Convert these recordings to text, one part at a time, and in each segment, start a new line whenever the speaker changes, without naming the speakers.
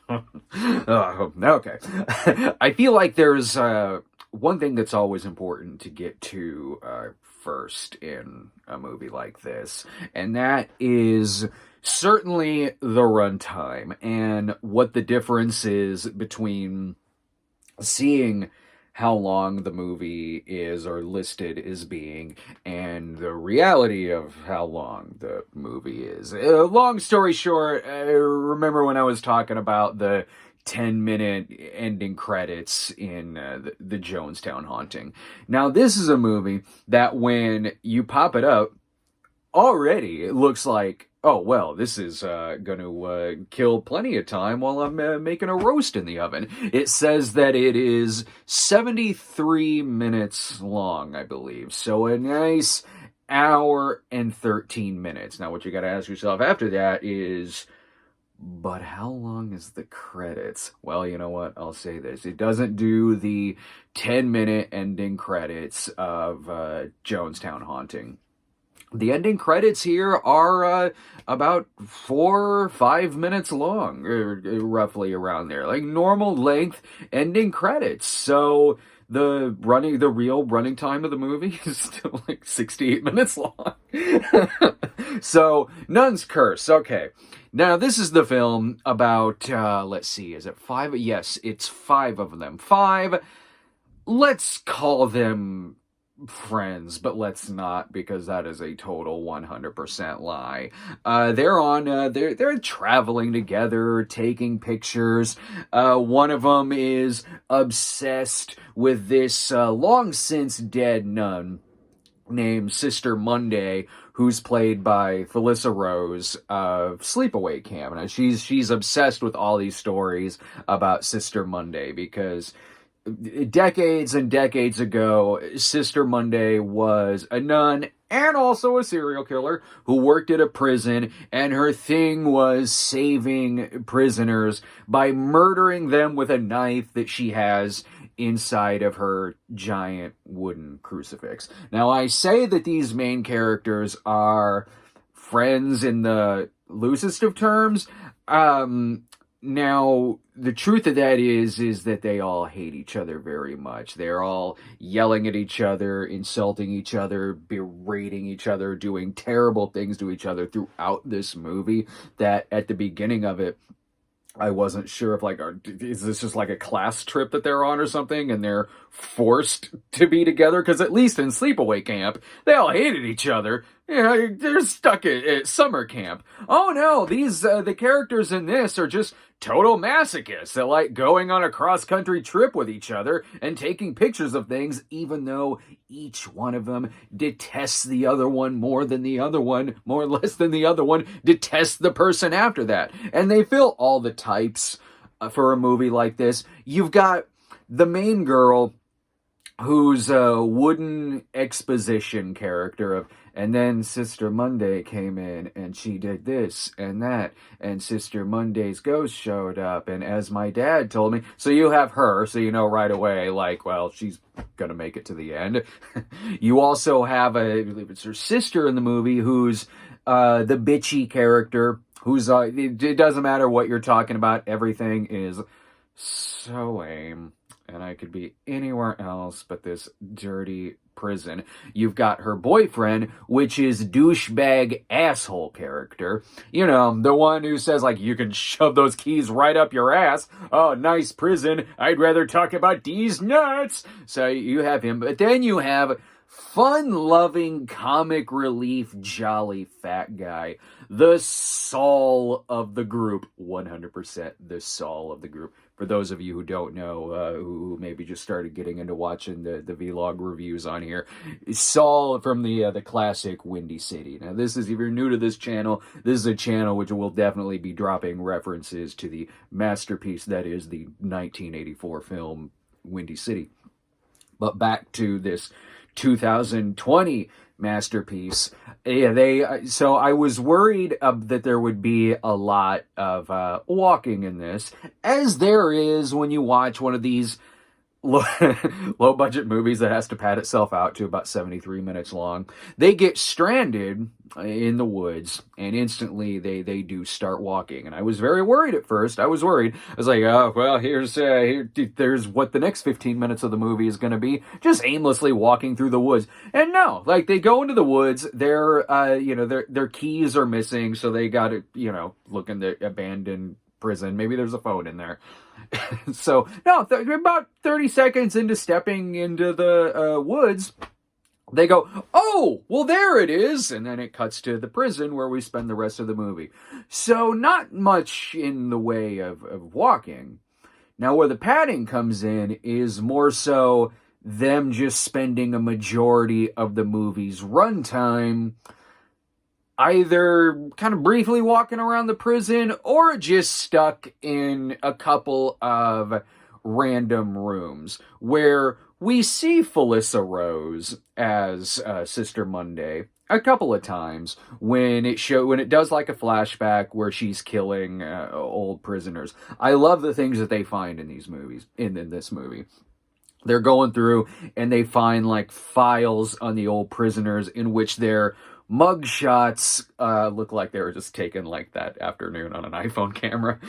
Okay. I feel like there's one thing that's always important to get to first in a movie like this, and that is certainly the runtime and what the difference is between seeing how long the movie is or listed as being and the reality of how long the movie is. Long story short, I remember when I was talking about the 10-minute ending credits in the Jonestown Haunting. Now, this is a movie that when you pop it up, already it looks like, oh, well, this is going to kill plenty of time while I'm making a roast in the oven. It says that it is 73 minutes long, I believe. So a nice hour and 13 minutes. Now, what you got to ask yourself after that is, but how long is the credits? Well, you know what? I'll say this. It doesn't do the 10-minute ending credits of Jonestown Haunting. The ending credits here are about 4 or 5 minutes long, or roughly around there, like normal length ending credits. So the real running time of the movie is still like 68 minutes long. So Nun's Curse. Okay, now this is the film about. Let's see, is it 5? Yes, it's 5 of them. 5. Let's call them friends, but let's not, because that is a total 100% lie. They're traveling together, taking pictures. One of them is obsessed with this long since dead nun named Sister Monday, who's played by Felissa Rose of Sleepaway Camp. Now, she's obsessed with all these stories about Sister Monday because decades and decades ago, Sister Monday was a nun and also a serial killer who worked at a prison, and her thing was saving prisoners by murdering them with a knife that she has inside of her giant wooden crucifix. Now, I say that these main characters are friends in the loosest of terms. Now, the truth of that is that they all hate each other very much. They're all yelling at each other, insulting each other, berating each other, doing terrible things to each other throughout this movie, that at the beginning of it, I wasn't sure if, like, is this just like a class trip that they're on or something, and they're forced to be together? Because at least in Sleepaway Camp, they all hated each other. Yeah, they're stuck at summer camp. Oh no, the characters in this are just total masochists that like going on a cross-country trip with each other and taking pictures of things, even though each one of them detests the other one more or less than the other one detests the person after that. And they fill all the types for a movie like this. You've got the main girl, who's a wooden exposition character of, and then Sister Monday came in and she did this and that, and Sister Monday's ghost showed up, and as my dad told me. So you have her, so you know right away, like, well, she's gonna make it to the end. You also have I believe it's her sister in the movie, who's the bitchy character, who's it doesn't matter what you're talking about, everything is so lame. And I could be anywhere else but this dirty prison. You've got her boyfriend, which is douchebag asshole character. You know, the one who says, like, you can shove those keys right up your ass. Oh, nice prison. I'd rather talk about these nuts. So you have him. But then you have fun-loving, comic relief, jolly fat guy. The Saul of the group. 100% the Saul of the group. For those of you who don't know, who maybe just started getting into watching the vlog reviews on here, Saul from the classic Windy City. Now, this is, if you're new to this channel, this is a channel which will definitely be dropping references to the masterpiece that is the 1984 film Windy City. But back to this 2020 masterpiece. Yeah, so I was worried that there would be a lot of walking in this, as there is when you watch one of these low budget movies that has to pad itself out to about 73 minutes long. They get stranded in the woods, and instantly they do start walking. And I was very worried at first. I was worried. I was like, oh well, there's what the next 15 minutes of the movie is going to be, just aimlessly walking through the woods. And no, like, they go into the woods. Their keys are missing, so they got to look in the abandoned prison. Maybe there's a phone in there. So, no, about 30 seconds into stepping into the woods, they go, oh, well, there it is. And then it cuts to the prison where we spend the rest of the movie. So, not much in the way of walking. Now, where the padding comes in is more so them just spending a majority of the movie's runtime either kind of briefly walking around the prison or just stuck in a couple of random rooms where we see Felissa Rose as Sister Monday a couple of times when it does like a flashback where she's killing old prisoners. I love the things that they find in these movies, in this movie. They're going through and they find like files on the old prisoners in which their mugshots look like they were just taken like that afternoon on an iPhone camera.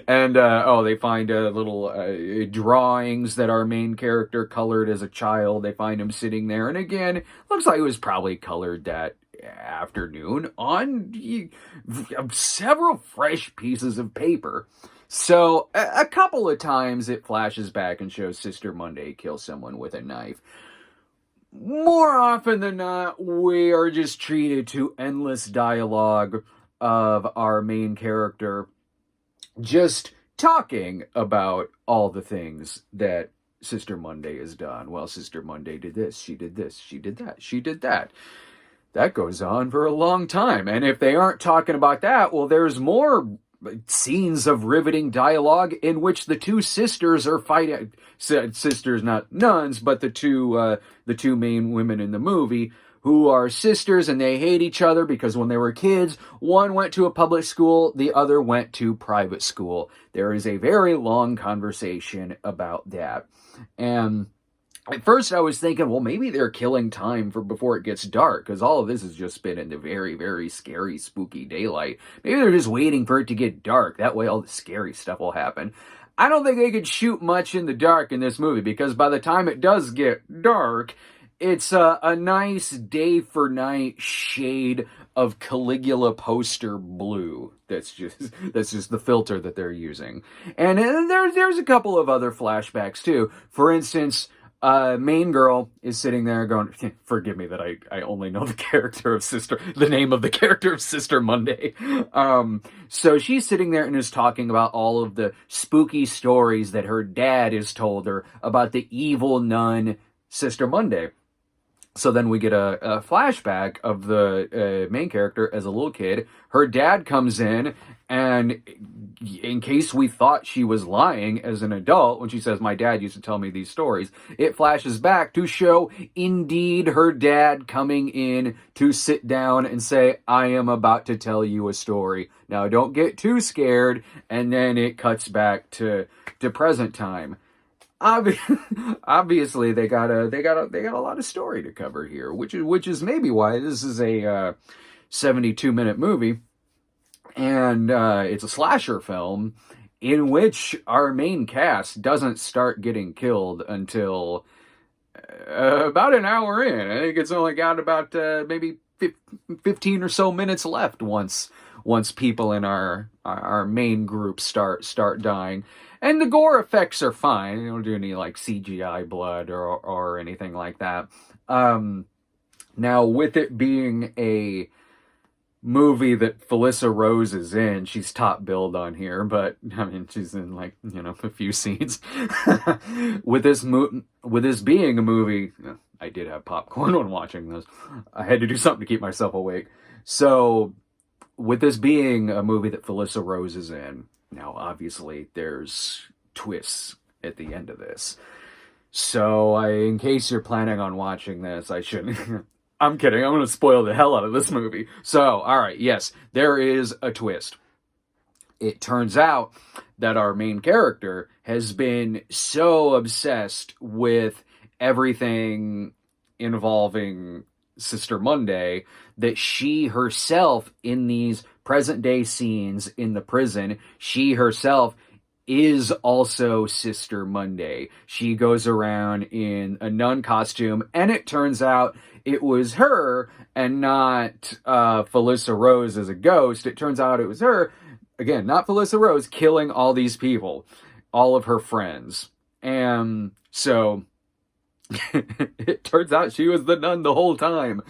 And they find little drawings that our main character colored as a child. They find him sitting there, and again, looks like it was probably colored that afternoon on several fresh pieces of paper. So a couple of times it flashes back and shows Sister Monday kill someone with a knife. More often than not, we are just treated to endless dialogue of our main character just talking about all the things that Sister Monday has done. Well, Sister Monday did this, she did that, she did that. That goes on for a long time. And if they aren't talking about that, well, there's more scenes of riveting dialogue in which the two sisters are fighting. Sisters, not nuns, but the two main women in the movie, who are sisters, and they hate each other because when they were kids, one went to a public school, the other went to private school. There is a very long conversation about that. And at first I was thinking, well, maybe they're killing time for before it gets dark, because all of this has just been in the very, very scary, spooky daylight. Maybe they're just waiting for it to get dark. That way all the scary stuff will happen. I don't think they could shoot much in the dark in this movie, because by the time it does get dark, it's a nice day-for-night shade of Caligula poster blue. That's just the filter that they're using. And there's a couple of other flashbacks, too. For instance, main girl is sitting there going, forgive me that I only know the name of the character of Sister Monday. So she's sitting there and is talking about all of the spooky stories that her dad has told her about the evil nun, Sister Monday. So then we get a flashback of the main character as a little kid. Her dad comes in, and in case we thought she was lying as an adult when she says, my dad used to tell me these stories, it flashes back to show indeed her dad coming in to sit down and say, I am about to tell you a story. Now don't get too scared. And then it cuts back to present time. Obviously, they got a lot of story to cover here, which is maybe why this is a 72-minute movie, and it's a slasher film in which our main cast doesn't start getting killed until about an hour in. I think it's only got about maybe 15 or so minutes left once people in our main group start dying. And the gore effects are fine. They don't do any like CGI blood or anything like that. Now, with it being a movie that Felissa Rose is in, she's top billed on here, but I mean, she's in like, a few scenes. With this being a movie, I did have popcorn when watching this. I had to do something to keep myself awake. So, with this being a movie that Felissa Rose is in, now, obviously, there's twists at the end of this. So, in case you're planning on watching this, I shouldn't... I'm kidding. I'm going to spoil the hell out of this movie. So, alright, yes, there is a twist. it turns out that our main character has been so obsessed with everything involving Sister Monday that she herself, in these present day scenes in the prison, she herself is also Sister Monday. She goes around in a nun costume, and it turns out it was her and not Felissa Rose as a ghost. It turns out it was her, again, not Felissa Rose, killing all these people, all of her friends. And so it turns out she was the nun the whole time.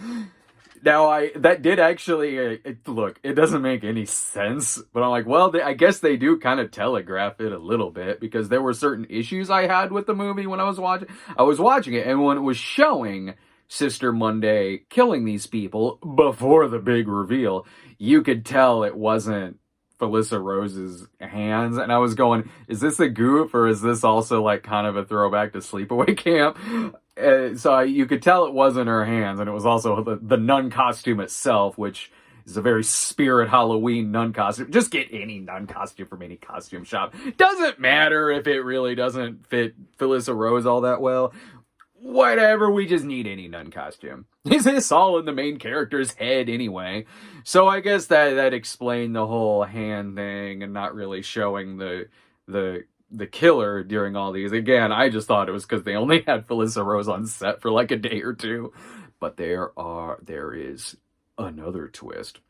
Now, that did actually, look, it doesn't make any sense, but I'm like, well, I guess they do kind of telegraph it a little bit, because there were certain issues I had with the movie when I was watching it, and when it was showing Sister Monday killing these people before the big reveal, you could tell it wasn't Felissa Rose's hands, and I was going, is this a goof, or is this also like kind of a throwback to Sleepaway Camp? So you could tell it wasn't her hands, and it was also the nun costume itself, which is a very Spirit Halloween nun costume. Just get any nun costume from any costume shop. Doesn't matter if it really doesn't fit Felissa Rose all that well. Whatever, we just need any nun costume. Is this all in the main character's head anyway? So I guess that explained the whole hand thing and not really showing the killer during all these. Again, I just thought it was because they only had Felissa Rose on set for like a day or two. But there is another twist.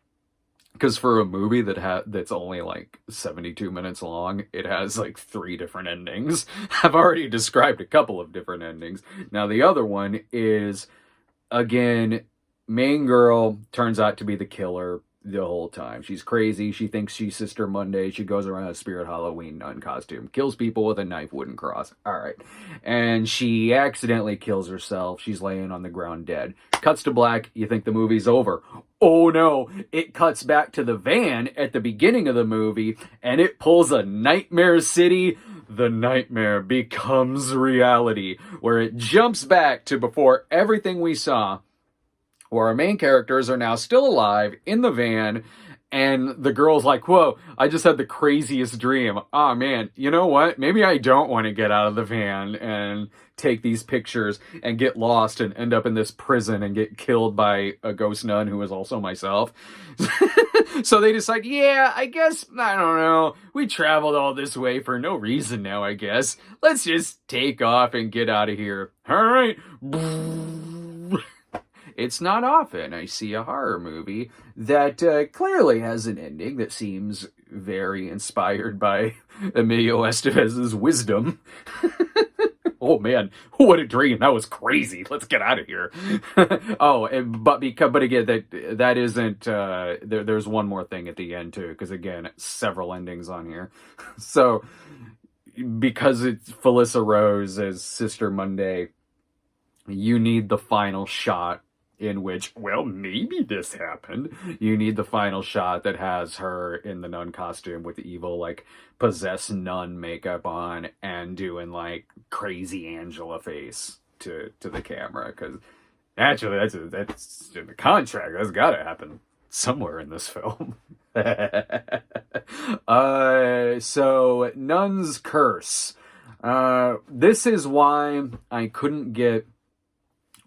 Because for a movie that's only like 72 minutes long, it has like 3 different endings. I've already described a couple of different endings. Now the other one is, again, main girl turns out to be the killer the whole time. She's crazy. She thinks she's Sister Monday. She goes around in a Spirit Halloween nun costume. Kills people with a knife wooden cross. Alright. And she accidentally kills herself. She's laying on the ground dead. Cuts to black. You think the movie's over. Oh no. It cuts back to the van at the beginning of the movie, and it pulls a Nightmare City. The nightmare becomes reality, where it jumps back to before everything we saw, where our main characters are now still alive in the van, and the girl's like, whoa, I just had the craziest dream. Oh man, you know what? Maybe I don't want to get out of the van and take these pictures and get lost and end up in this prison and get killed by a ghost nun who is also myself. So they decide, yeah, I guess, I don't know, we traveled all this way for no reason now, I guess. Let's just take off and get out of here. All right. It's not often I see a horror movie that clearly has an ending that seems very inspired by Emilio Estevez's wisdom. Oh man, what a dream! That was crazy. Let's get out of here. But again, that isn't. There's one more thing at the end too, because again, several endings on here. So because it's Felissa Rose as Sister Monday, you need the final shot in which, well, maybe this happened. You need the final shot that has her in the nun costume with the evil, like, possessed nun makeup on and doing, like, crazy Angela face to the camera. Because, actually, that's in the contract. That's gotta happen somewhere in this film. So, Nun's Curse. This is why I couldn't get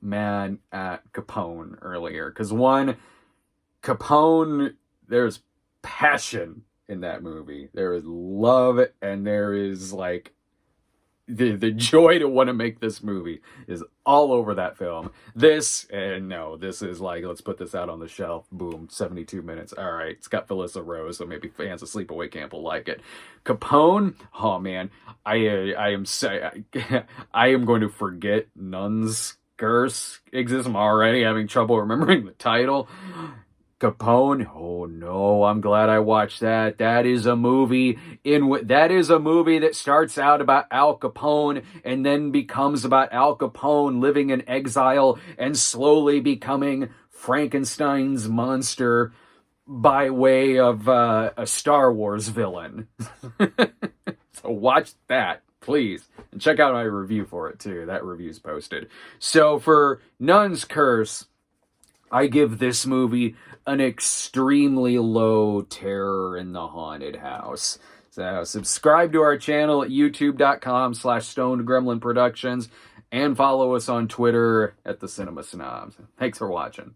mad at Capone earlier, because one, Capone, there's passion in that movie. There is love, and there is like the joy to want to make this movie is all over that film. This is like, let's put this out on the shelf. Boom, 72 minutes. All right, it's got Felissa Rose, so maybe fans of Sleepaway Camp will like it. Capone, oh man, I am going to forget Nun's Curse exists. I'm already having trouble remembering the title. Capone, oh no, I'm glad I watched that. That is a movie that starts out about Al Capone and then becomes about Al Capone living in exile and slowly becoming Frankenstein's monster by way of a Star Wars villain. So watch that, please. And check out my review for it, too. That review's posted. So for Nun's Curse, I give this movie an extremely low terror in the haunted house. So subscribe to our channel at youtube.com/stonedgremlin productions and follow us on Twitter at the Cinema Snobs. Thanks for watching.